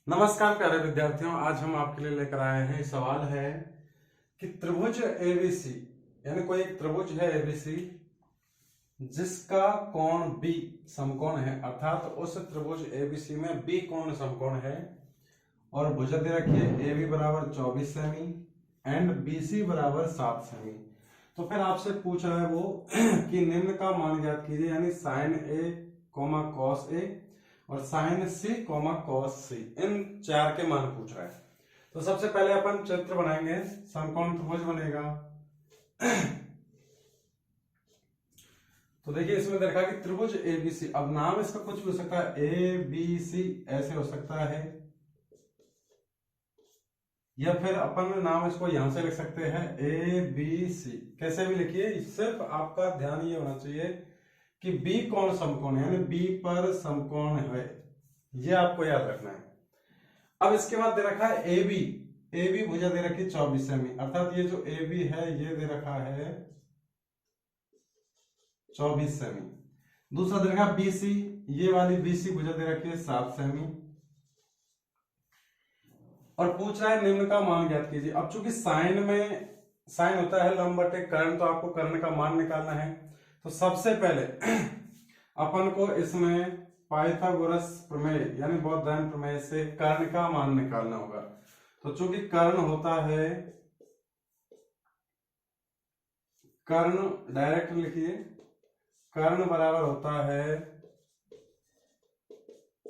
नमस्कार प्यारे विद्यार्थियों, आज हम आपके लिए लेकर आए हैं। सवाल है कि त्रिभुज एबीसी यानी कोई एक त्रिभुज है एबीसी जिसका कोण बी समकोण है, अर्थात उस त्रिभुज एबीसी में बी कोण समकोण है और भुजा दे रखी है AB बराबर 24 सेमी एंड BC बराबर 7 सेमी। तो फिर आपसे पूछ रहा है वो कि निम्न का मान ज्ञात कीजिए, यानी sign A coma cos A और साइन सी कोमा कॉस सी, इन चार के मान पूछ रहा है। तो सबसे पहले अपन चित्र बनाएंगे, समकोण त्रिभुज बनेगा। तो देखिए इसमें देखा कि त्रिभुज एबीसी, अब नाम इसका कुछ भी हो सकता है, ए बी सी ऐसे हो सकता है, या फिर अपन नाम इसको यहां से लिख सकते हैं ए बी सी, कैसे भी लिखिए। सिर्फ आपका ध्यान ये होना चाहिए कि बी कौन समकोण है, यानी बी पर समकोण है, ये आपको याद रखना है। अब इसके बाद दे रखा है ए बी भुजा दे रखी 24 सेमी, अर्थात ये जो ए बी है ये दे रखा है 24 सेमी। दूसरा दे रखा बी सी, ये वाली बी सी भुजा दे रखी है 7 सेमी और पूछ रहा है निम्न का मान ज्ञात कीजिए। अब चूंकि साइन में साइन होता है लंब बटे कर्ण, तो आपको कर्ण का मान निकालना है। तो सबसे पहले अपन को इसमें पाइथागोरस प्रमेय यानी बौद्धायन प्रमेय से कर्ण का मान निकालना होगा। तो चूंकि कर्ण होता है, कर्ण डायरेक्ट लिखिए, कर्ण बराबर होता है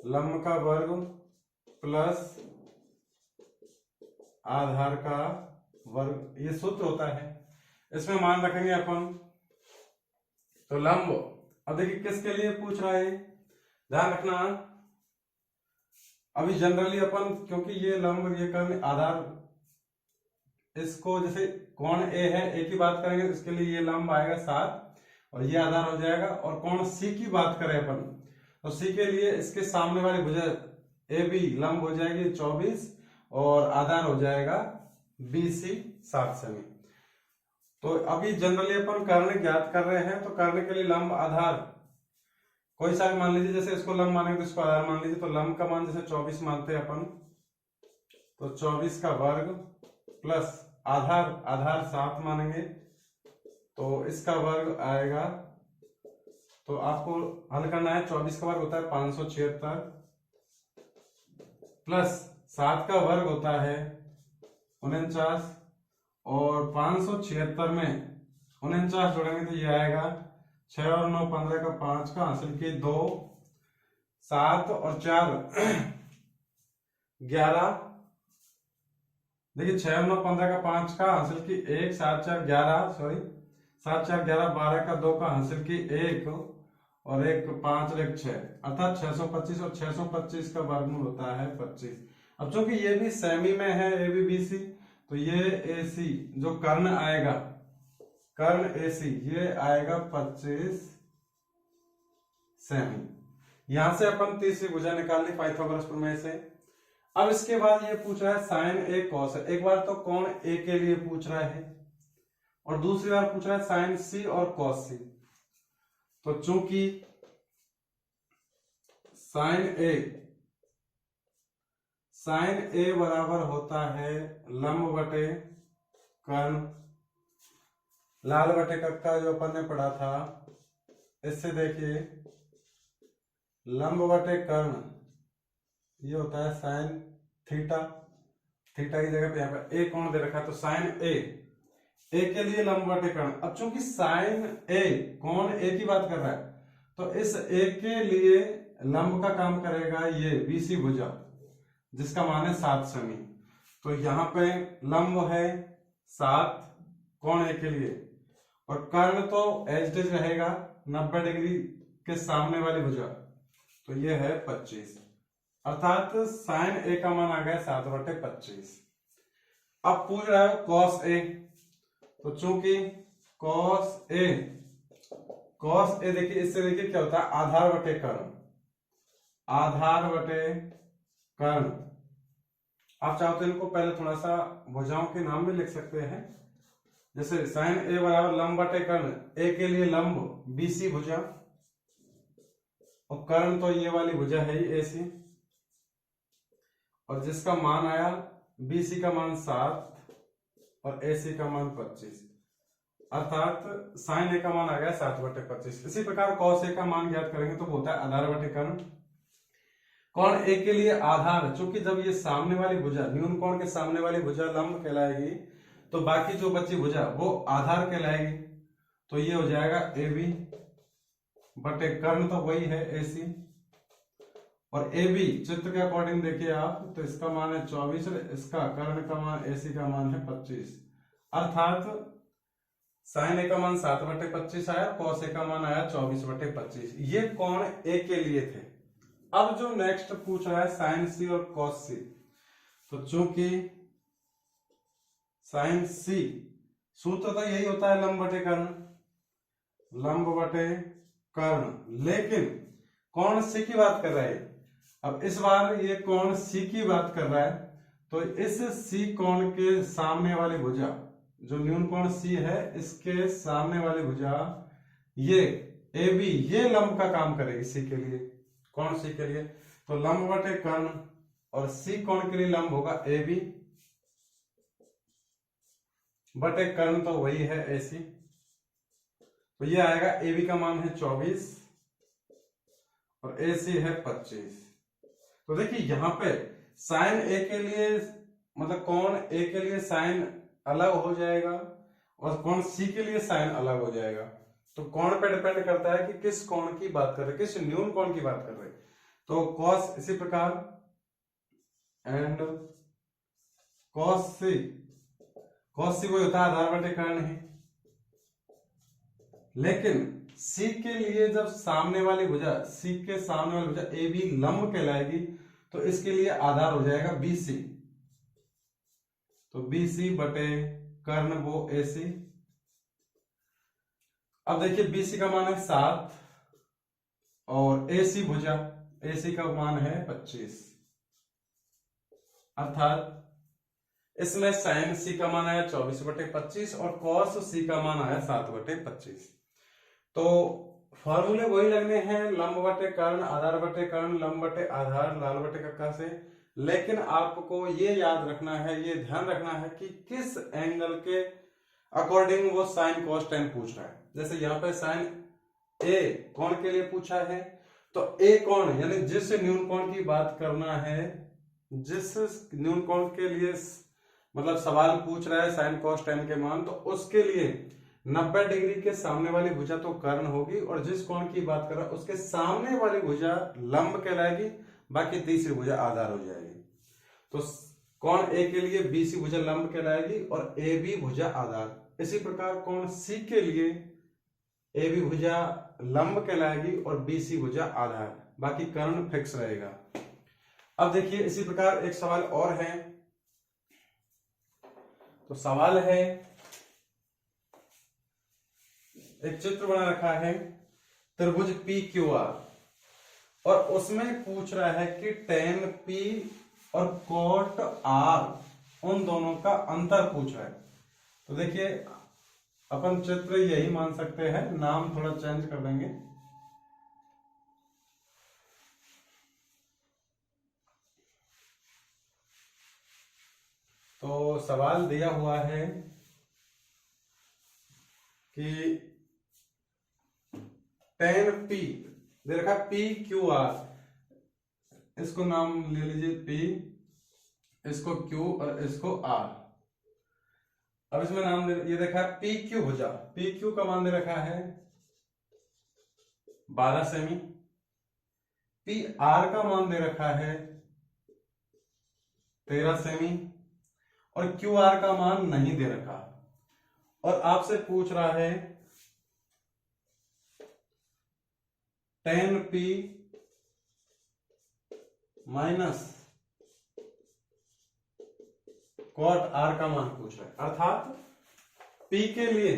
लंब का वर्ग प्लस आधार का वर्ग, ये सूत्र होता है। इसमें मान रखेंगे अपन। तो लंब, अब देखिए किसके लिए पूछ रहा है, ध्यान रखना। अभी जनरली अपन, क्योंकि ये लंब ये कर्ण आधार, इसको जैसे कोण ए है, ए की बात करेंगे तो इसके लिए ये लंब आएगा 7 और ये आधार हो जाएगा। और कोण सी की बात करें अपन, तो सी के लिए इसके सामने वाली भुजा ए बी लंब हो जाएगी 24 और आधार हो जाएगा BC 7 सेमी। तो अभी जनरली अपन कर्ण ज्ञात कर रहे हैं, तो कर्ण के लिए लंब आधार कोई सा भी मान लीजिए, जैसे इसको लंब मानेंगे तो इसको आधार मान लीजिए। तो लंब का मान जैसे 24 मानते हैं अपन, तो 24 का वर्ग प्लस आधार 7 मानेंगे तो इसका वर्ग आएगा। तो आपको हल करना है, 24 का वर्ग होता है 576 प्लस 7 का वर्ग होता है 49 और 576 में 49 जोड़ेंगे तो ये आएगा 6 और 9 15 का 5 का हासिल की 2, 7 और 4 11। देखिए 6 और 9 15 का 5 का हासिल की 1, 7 4 11, सॉरी 7 4 11 12 का 2 का हासिल की 1 और 1 5 और 1 6, अर्थात 625 और 625 का वर्गमूल होता है 25। अब चूंकि ये भी सेमी में है ए बी बी सी, तो ये ए सी जो कर्ण आएगा, कर्ण ए सी ये आएगा 25 सेमी। यहां से अपन तीसरी भुजा निकाल ली पाइथागोरस प्रमेय से। अब इसके बाद ये पूछ रहा है साइन ए कॉस ए। एक बार तो कोण ए के लिए पूछ रहा है और दूसरी बार पूछ रहा है साइन सी और कॉस सी। तो चूंकि साइन ए बराबर होता है लंब बटे कर्ण, लाल बटे कक्का जो अपन ने पढ़ा था, इससे देखिए लंब बटे कर्ण ये होता है साइन थीटा, थीटा की जगह पे यहाँ पे ए कोण दे रखा है, तो साइन ए के लिए लंब बटे कर्ण। अब चूंकि साइन ए कोण ए की बात कर रहा है, तो इस ए के लिए लंब का काम करेगा ये BC भुजा जिसका मान है 7 सेमी। तो यहाँ पे लंब है 7 कोण ए के लिए, और कर्ण तो एज इट इज रहेगा 90 डिग्री के सामने वाली भुजा, तो ये है 25, अर्थात साइन ए का मान आ गया 7/25। अब पूछ रहा है कॉस ए, तो चूंकि कॉस ए देखिए, इससे देखिए क्या होता है आधार बटे कर्ण, आधार बटे कर्ण। आप चाहो तो इनको पहले थोड़ा सा भुजाओं के नाम भी लिख सकते हैं, जैसे साइन ए बराबर लंब बटे कर्ण, ए के लिए लंब BC भुजा और कर्ण तो ये वाली भुजा है ही AC, और जिसका मान आया BC का मान 7 और AC का मान 25, अर्थात sin A का मान आ गया 7/25। इसी प्रकार cos A का मान ज्ञात करेंगे तो होता है आधार बटे कर्ण। कोण A के लिए आधार, चूंकि जब ये सामने वाली भुजा, न्यून कोण के सामने वाली भुजा लंब कहलाएगी, तो बाकी जो बची भुजा वो आधार कहलाएगी। तो ये हो जाएगा AB बटे कर्ण, तो वही है AC। और AB चित्र के अकॉर्डिंग देखिए आप, तो इसका मान है 24 और इसका कर्ण का मान AC का मान है 25, अर्थात sin A का मान 7/25 आया, cos A का मान आया 24/25। ये कोण A के लिए थे। अब जो नेक्स्ट पूछ रहा है sin C और cos C, तो चूंकि sin C सूत्र तो यही होता है लंब बटे कर्ण, लंब बटे कर्ण, लेकिन कोण C की बात कर रहा है। अब इस बार ये कोण C की बात कर रहा है, तो इस C कोण के सामने वाली भुजा, जो न्यून कोण C है, इसके सामने वाली भुजा ये AB, ये लंब का काम करेगी C के लिए, कोण C के लिए। तो लंब बटे कर्ण और C कोण के लिए लंब होगा AB बटे कर्ण, तो वही है AC। तो ये आएगा AB का मान है 24 और AC है 25। तो देखिए यहाँ पे sin A के लिए, मतलब कोण A के लिए sin अलग हो जाएगा और कोण C के लिए sin अलग हो जाएगा। तो कोण पे डिपेंड करता है कि किस कोण की बात कर रहे हैं, किस न्यून कोण की बात कर रहे हैं। तो cos इसी प्रकार एंड cos C वही होता है आधार बटे कर्ण ही, लेकिन C के लिए जब सामने वाली भुजा, C के सामने वाली भुजा AB लंब कहलाएगी, तो इसके लिए आधार हो जाएगा BC। तो BC बटे कर्ण वो AC। अब देखिए BC का मान है 7 और AC भुजा, AC का मान है 25, अर्थात इसमें sin C का मान आया 24/25 और cos C का मान आया 7/25। तो फॉर्मूले वही लगने हैं, लंब बटे कर्ण, आधार बटे कर्ण, लंब बटे आधार, लाल बटे कक्का से। लेकिन आपको ये याद रखना है, ये ध्यान रखना है कि किस एंगल के अकॉर्डिंग वो साइन cos tan पूछ रहा है। जैसे यहाँ पे sin A कोण के लिए पूछा है, तो A कोण यानी जिस न्यून कोण की बात करना है, जिस न्यून कोण के लिए मतलब सवाल पूछ रहा है sin cos tan के मान, तो उसके लिए 90 डिग्री के सामने वाली भुजा तो कर्ण होगी, और जिस कोण की बात कर रहा है उसके सामने वाली भुजा लंब कहलाएगी, बाकी तीसरी भुजा आधार हो जाएगी। तो कोण A के लिए BC भुजा लंब कहलाएगी और AB भुजा आधार। इसी प्रकार कोण C के लिए AB भुजा लंब कहलाएगी और BC भुजा आधार, बाकी कर्ण फिक्स रहेगा। अब देखिए इसी प्रकार एक सवाल और है। तो सवाल है, एक चित्र बना रखा है त्रिभुज PQR, और उसमें पूछ रहा है कि tan P और cot R उन दोनों का अंतर पूछ रहा है। तो देखिए अपन चित्र यही मान सकते हैं, नाम थोड़ा चेंज कर देंगे। तो सवाल दिया हुआ है कि tan P दे रखा PQR, इसको नाम ले लीजिए P, इसको Q और इसको R। अब इसमें नाम ये देखा है PQ भुजा, PQ का मान दे रखा है 12 सेमी, PR का मान दे रखा है 13 सेमी, और QR का मान नहीं दे रखा, और आपसे पूछ रहा है tan P minus cot R का मान पूछ रहा है। अर्थात P के लिए,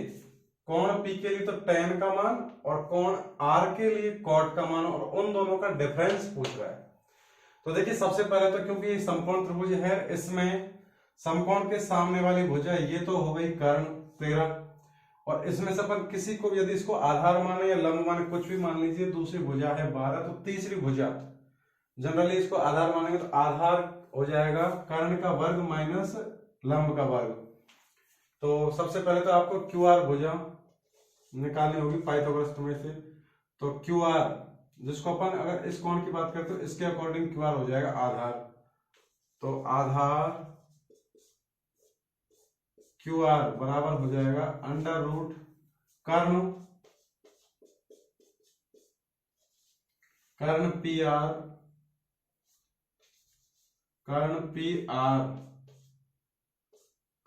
कोण P के लिए तो tan का मान, और कोण R के लिए cot का मान, और उन दोनों का डिफरेंस पूछ रहा है। तो देखिए सबसे पहले तो क्योंकि समकोण त्रिभुज है, इसमें समकोण के सामने वाली भुजा ये तो हो गई कर्ण 13, और इसमें से अपन किसी को यदि इसको आधार माने या लंब माने, कुछ भी मान लीजिए, दूसरी भुजा है 12, तो तीसरी भुजा जनरली इसको आधार मानेंगे तो आधार हो जाएगा कर्ण का वर्ग माइनस लंब का वर्ग। तो सबसे पहले तो आपको क्यू आर भुजा निकालनी होगी पाइथागोरस थ्योरम से। तो क्यू आर, जिसको अपन अगर इस कोण की बात करते हो इसके अकॉर्डिंग क्यू आर हो जाएगा आधार। तो आधार क्यू आर बराबर हो जाएगा अंडर रूट कर्ण पी आर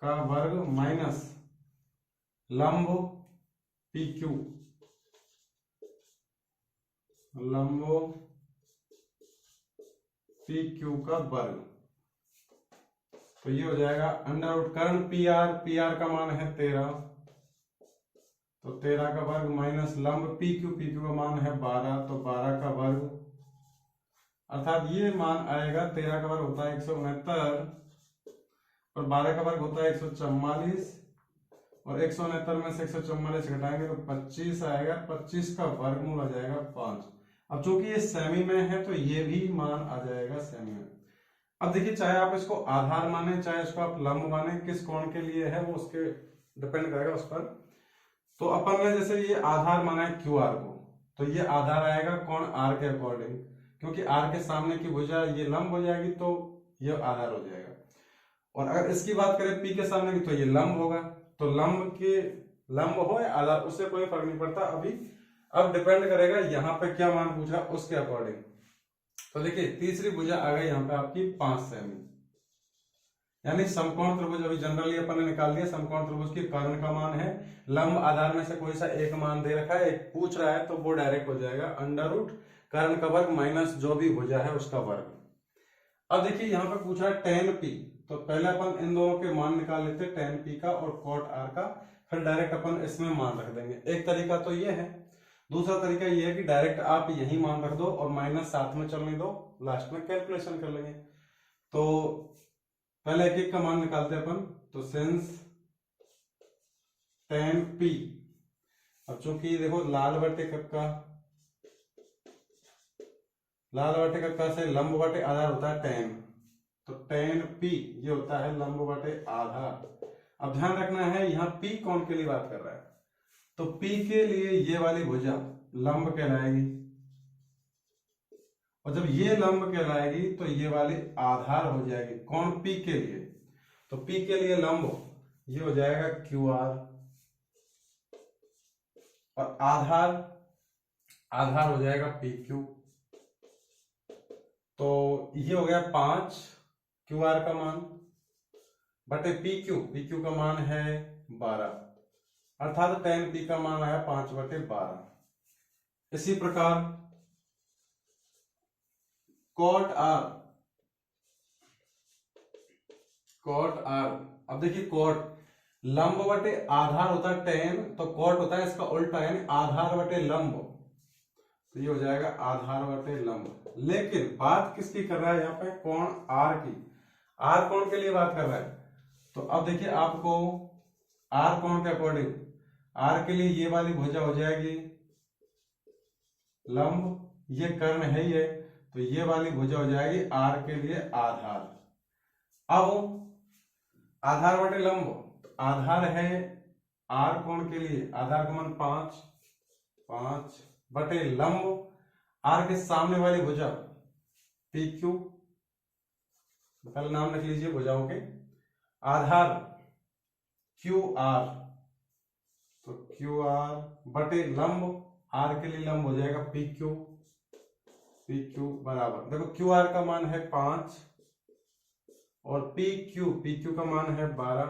का वर्ग माइनस लंब पी क्यू का वर्ग। तो ये हो जाएगा अंडर रूट कर्ण पी आर का मान है 13, तो 13 का वर्ग माइनस लंब पी क्यू का मान है 12, तो 12 का वर्ग, अर्थात ये मान आएगा 13 का वर्ग होता है 169 और 12 का वर्ग होता है 144 और 169 में से 144 घटाएंगे तो 25 आएगा, 25 का वर्गमूल आ जाएगा 5। अब चूंकि ये सेमी में है तो ये भी मान आ जाएगा सेमी में। अब देखिए चाहे आप इसको आधार माने चाहे इसको आप लंब माने, किस कोण के लिए है वो उसके डिपेंड करेगा उस पर। तो अपन ने जैसे ये आधार माना है क्यू आर को, तो ये आधार आएगा कोण आर के अकॉर्डिंग, क्योंकि आर के सामने की भुजा ये लंब हो जाएगी तो ये आधार हो जाएगा। और अगर इसकी बात करें पी के सामने की तो ये लंब होगा, तो लंब हो या आधार उससे कोई फर्क नहीं पड़ता अभी। अब डिपेंड करेगा यहाँ पे क्या मान पूछ रहा उसके अकॉर्डिंग। तो देखिए तीसरी भुजा आ गई यहाँ पे आपकी 5 सेमी, यानी समकोण त्रिभुज अभी जनरली अपन ने निकाल दिया। समकोण त्रिभुज की कर्ण का मान है, लंब आधार में से कोई सा एक मान दे रखा है, एक पूछ रहा है, तो वो डायरेक्ट हो जाएगा अंडर रूट कर्ण का वर्ग माइनस जो भी भुजा है उसका वर्ग। अब देखिए यहाँ पे पूछा है tan p, तो पहले अपन इन दोनों के मान निकाल लेते हैं tan p का और cot r का, फिर डायरेक्ट अपन इसमें मान रख देंगे। एक तरीका तो ये है, दूसरा तरीका ये है कि डायरेक्ट आप यही मान रख दो और माइनस साथ में चलने दो, लास्ट में कैलकुलेशन कर लेंगे। तो पहले एक एक का मान निकालते हैं अपन। तो सिंस tan p, अब चूंकि देखो लाल बटे कक्का से लंब बटे आधार होता है tan, तो tan p ये होता है लंब बटे आधार। अब ध्यान रखना है यहाँ p कौन के लिए बात कर रहा है, तो p के लिए ये वाली भुजा लंब कहलाएगी, और जब ये लंब कहलाएगी तो ये वाली आधार हो जाएगी कौन p के लिए। तो p के लिए लंब ये हो जाएगा क्यू आर और आधार हो जाएगा पी क्यू। तो ये हो गया 5 क्यू आर का मान बटे पी क्यू का मान है 12, अर्थात tan p का मान आया 5 बटे 12। इसी प्रकार cot r, अब देखिए cot लंब बटे आधार होता है tan, तो cot होता है इसका उल्टा यानी आधार बटे लंब, तो ये हो जाएगा आधार बटे लंब। लेकिन बात किसकी कर रहा है यहाँ पे, कोण r की, r कोण के लिए बात कर रहा है। तो अब देखिए आपको r कोण के अकॉर्डिंग r के लिए ये वाली भुजा हो जाएगी लंब, ये कर्ण है ये, तो ये वाली भुजा हो जाएगी r के लिए आधार। अब आधार बटे लंब, तो आधार है r कोण के लिए आधार का मान 5 बटे लंब r के सामने वाली भुजा पी क्यू, पहले नाम लिख लीजिए भुजाओं के, आधार क्यू आर, तो क्यू आर बटे लंब r के लिए लंब हो जाएगा पी क्यू बराबर, देखो क्यू आर का मान है 5 और पी क्यू का मान है 12,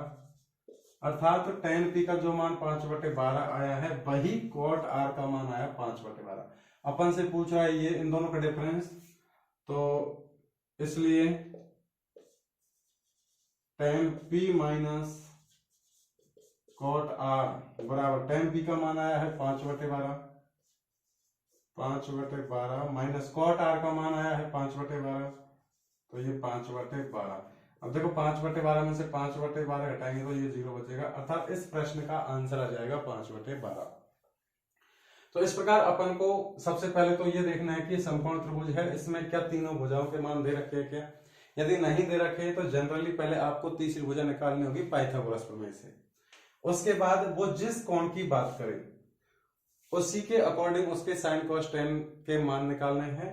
अर्थात tan p का जो मान 5 बटे 12 आया है वही cot r का मान आया 5 बटे 12। अपन से पूछ रहा है ये इन दोनों का डिफरेंस, तो इसलिए tan p minus cot r बराबर tan p का मान आया है 5 बटे 12 माइनस cot r का मान आया है 5 बटे 12, तो ये 5 बटे 12। अब देखो 5 बटे 12 में से 5 बटे 12 घटाएंगे तो ये 0 बचेगा, अर्थात इस प्रश्न का आंसर आ जाएगा 5 बटे 12। तो इस प्रकार अपन को सबसे पहले तो ये देखना है कि समकोण त्रिभुज है, इसमें क्या तीनों भुजाओं के मान दे रखे हैं क्या। यदि नहीं दे रखे हैं तो जनरली पहले आपको तीसरी भुजा निकालनी होगी पाइथागोरस प्रमेय से। उसके बाद वो जिस कोण की बात करें उसी के अकॉर्डिंग उसके साइन कॉस टेन के मान निकालने हैं,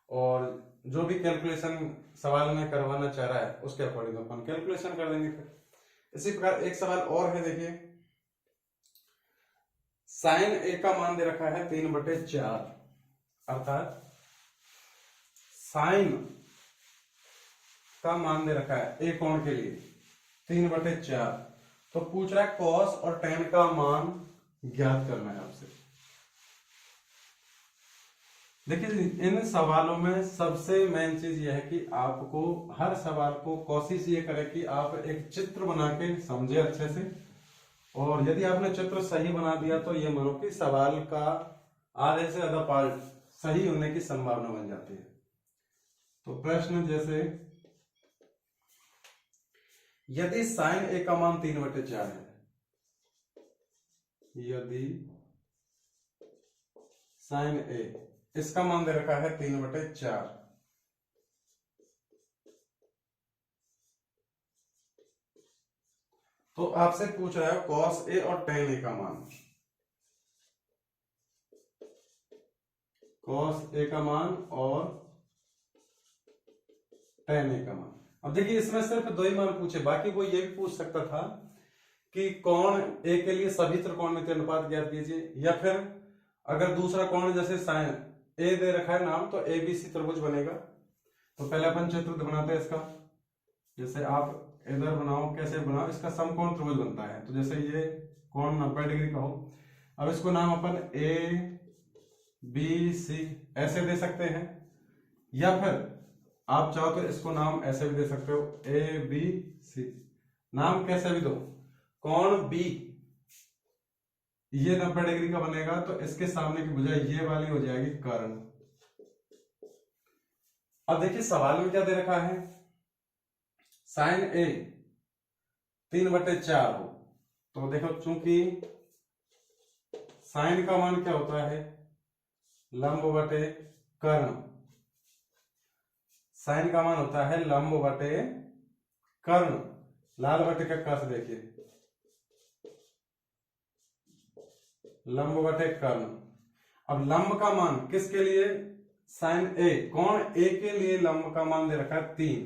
और जो भी कैलकुलेशन सवाल में करवाना चाह रहा है उसके अकॉर्डिंग अपन कैलकुलेशन कर देंगे। फिर इसी प्रकार एक सवाल और है, देखिए साइन ए का मान दे रखा है 3/4, अर्थात साइन का मान दे रखा है ए कोण के लिए 3/4। तो पूछ रहा है कॉस और टेन का मान ज्ञात करना है आपसे। देखिए इन सवालों में सबसे मेन चीज यह है कि आपको हर सवाल को कोशिश ये करें कि आप एक चित्र बना के समझे अच्छे से, और यदि आपने चित्र सही बना दिया तो ये मानो कि सवाल का आधे से ज्यादा पार्ट सही होने की संभावना बन जाती है। तो प्रश्न जैसे यदि साइन ए का मान 3/4 है, यदि साइन ए इसका मान दे रखा है 3/4, तो आपसे पूछ रहा है कॉस ए और टेन ए का मान, कॉस ए का मान और टेन ए का मान। अब देखिए इसमें सिर्फ दो ही मान पूछे, बाकी वो ये भी पूछ सकता था कि कोण ए के लिए सभी त्रिकोणमितीय अनुपात ज्ञात कीजिए, या फिर अगर दूसरा कोण जैसे साइन ए दे रखा है नाम तो एबीसी त्रिभुज बनेगा। तो पहले अपन चित्र बनाते हैं इसका, जैसे आप इधर बनाओ, कैसे बनाओ, इसका समकोण त्रिभुज बनता है। तो जैसे ये कोण 90 डिग्री का हो, अब इसको नाम अपन ए बी सी ऐसे दे सकते हैं, या फिर आप चाहो तो इसको नाम ऐसे भी दे सकते हो ए बी सी, नाम कैसे भी दो। कोण बी ये 90 डिग्री का बनेगा, तो इसके सामने की भुजा ये वाली हो जाएगी कर्ण। अब देखिए सवाल में क्या दे रखा है, साइन ए 3/4 हो, तो देखो चूंकि साइन का मान क्या होता है लंब बटे कर्ण, साइन का मान होता है लंब बटे कर्ण, लाल बटे का कस देखिए लंब बटे कर्ण। अब लंब का मान किसके लिए, साइन ए, कोण ए के लिए लंब का मान दे रखा है 3,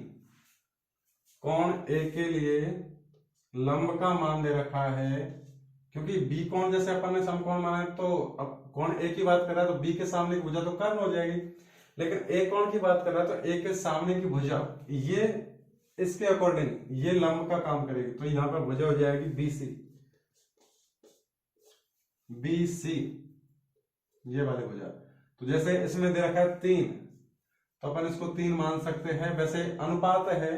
कोण ए के लिए लंब का मान दे रखा है, क्योंकि बी कोण जैसे अपन ने समकोण माना है, तो अब कोण ए की बात कर रहा है तो बी के सामने की भुजा तो कर्ण हो जाएगी, लेकिन ए कोण की बात कर रहा है तो ए के सामने की भुजा ये इसके अकॉर्डिंग ये लंब का काम करेगी, तो यहां पर भुजा हो जाएगी बीसी, बीसी ये वाले भुजा। तो जैसे इसमें दे रखा है 3, तो अपन इसको 3 मान सकते हैं, वैसे अनुपात है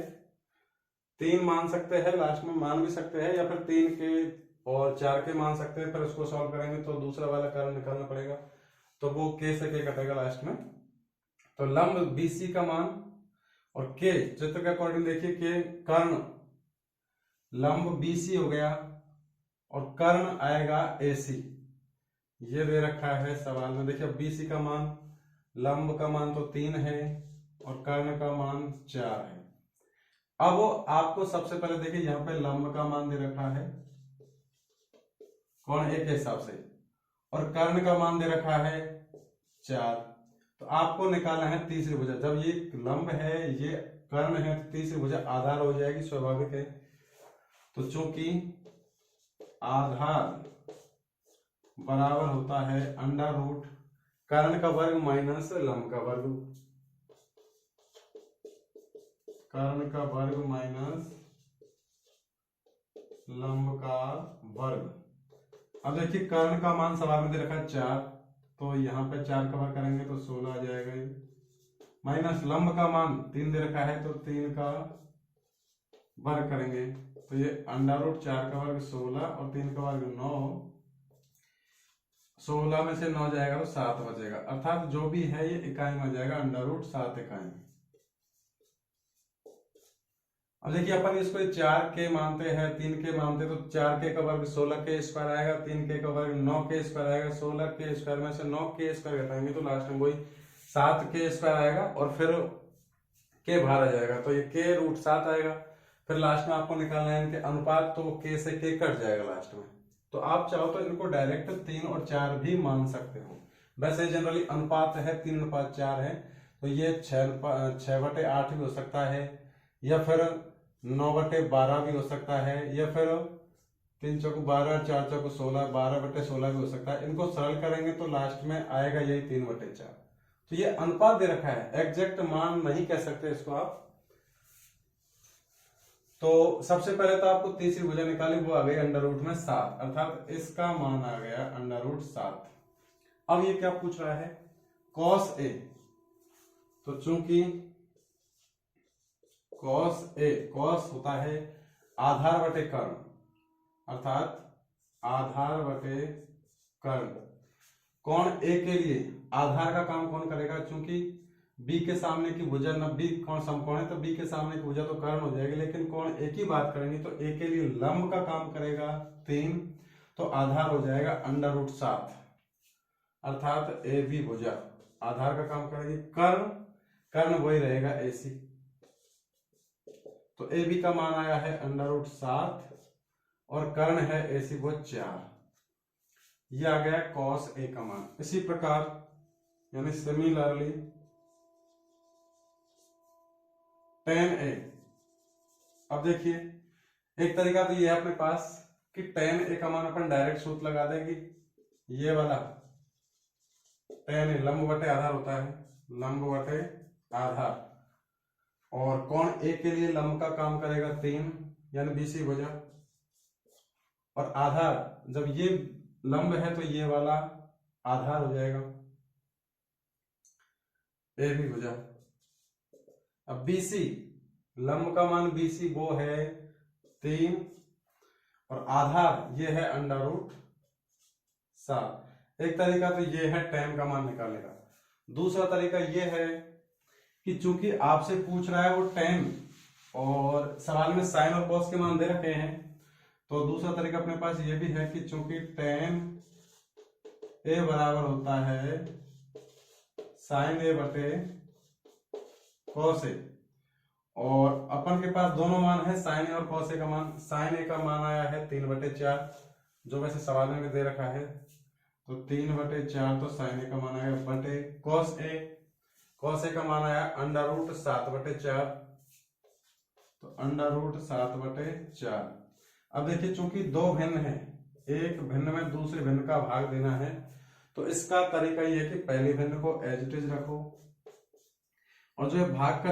3 मान सकते हैं, लास्ट में मान भी सकते हैं, या फिर 3 के और 4 के मान सकते हैं। फिर उसको सॉल्व करेंगे तो दूसरा वाला कारण निकालना पड़ेगा, तो वो के से के कटेगा लास्ट में। तो लंब बीसी का मान और के चित्र के अकॉर्डिंग देखिए के कर्ण, लंब बीसी हो गया और कर्ण आएगा एसी, ये दे रखा है सवाल में। देखिए बीसी का मान, लंब का मान तो 3 है और कर्ण का मान 4 है। अब वो आपको सबसे पहले देखिए यहाँ पे लंब का मान दे रखा है कोण ए के हिसाब से, और कर्ण का मान दे रखा है 4, तो आपको निकालना है तीसरी भुजा। जब ये लंब है ये कर्ण है तो तीसरी भुजा आधार हो जाएगी, स्वाभाविक है। तो चूंकि आधार बराबर होता है अंडर रूट कर्ण का वर्ग माइनस लंब का वर्ग, कर्ण का वर्ग माइनस लंब का वर्ग। अब देखिए कर्ण का मान सवाल में दे रखा है 4, तो यहाँ पे 4 कवर करेंगे तो 16 आ जाएगा, माइनस लंब का मान 3 दे रखा है तो 3 का वर्ग करेंगे, तो ये अंडर रूट 4 का वर्ग 16 और 3 का वर्ग 9, 16 में से 9 जाएगा तो 7 बचेगा, अर्थात जो भी है ये इकाई में आ जाएगा अंडर रूट 7 इकाई। अब देखिए अपन इसको 4k मानते हैं, 3k मानते हैं, तो 4k का वर्ग 16k स्क्वायर आएगा, 3k का वर्ग 9k स्क्वायर आएगा, 16k स्क्वायर में से 9k स्क्वायर घटाएंगे तो लास्ट में वही 7k स्क्वायर आएगा और फिर k बाहर आ जाएगा तो ये k√7 आएगा। फिर लास्ट में आपको निकालना है इनके अनुपात, तो k से k कट जाएगा लास्ट में। तो आप चाहो तो इनको डायरेक्ट 3 और 4 भी मान सकते हो। वैसे जनरली अनुपात है 3:4 है, तो ये 6/8 भी हो सकता है, या फिर 9/12 भी हो सकता है, या फिर 3 चौको 12, 4 चौको 16, 12/16 भी हो सकता है। इनको सरल करेंगे तो लास्ट में आएगा यही 3/4। तो ये अनुपात दे रखा है, एग्जैक्ट मान नहीं कह सकते इसको आप। तो सबसे पहले तो आपको तीसरी भुजा निकाली, वो आ गई √7, अर्थात इसका मान आ गया √7। अब ये क्या पूछ रहा है, cos A। तो चूंकि cos होता है आधार बटे कर्ण, अर्थात आधार बटे कर्ण। कोण A के लिए आधार का काम कौन करेगा, चूंकि B के सामने की भुजा 90 कोण समकोण है, तो B के सामने की भुजा तो कर्ण हो जाएगी, लेकिन कोण A की बात करेंगे तो A के लिए लंब का काम करेगा 3, तो आधार हो जाएगा √7, अर्थात AB भुजा आधार का काम करेगी। कर्ण वही रहेगा AC, तो AB का मान आया है √7 और कर्ण है AC वो 4। ये आ गया cos A का मान। इसी प्रकार यानी सिमिलरली tan A। अब देखिए एक तरीका तो ये है अपने पास कि tan A का मान अपन डायरेक्ट सूत्र लगा देंगे, ये वाला tan A लंब बटे आधार होता है, लंब बटे आधार, और कोण A के लिए लंब का काम करेगा 3 यानी BC भुजा, और आधार जब ये लंब है तो ये वाला आधार हो जाएगा AB भुजा। अब BC लंब का मान BC वो है 3 और आधार ये है √7। एक तरीका तो ये है tan का मान निकालने का। दूसरा तरीका ये है कि चूंकि आपसे पूछ रहा है वो tan और सवाल में sin और cos के मान दे रखे हैं, तो दूसरा तरीका अपने पास ये भी है कि चूंकि tan A बराबर होता है sin A बटे cos A, और अपन के पास दोनों मान है sin A और cos A का मान। sin A का मान आया है 3/4, जो वैसे सवाल में भी दे रखा है, तो 3/4, तो sin A का मान आया बटे cos A का मान आया √7/4, तो √7/4। अब देखिए चूंकि दो भिन्न है, एक भिन्न में दूसरे भिन्न का भाग देना है, तो इसका तरीका ये है कि पहले भिन्न को एज इट इज रखो और जो है भाग का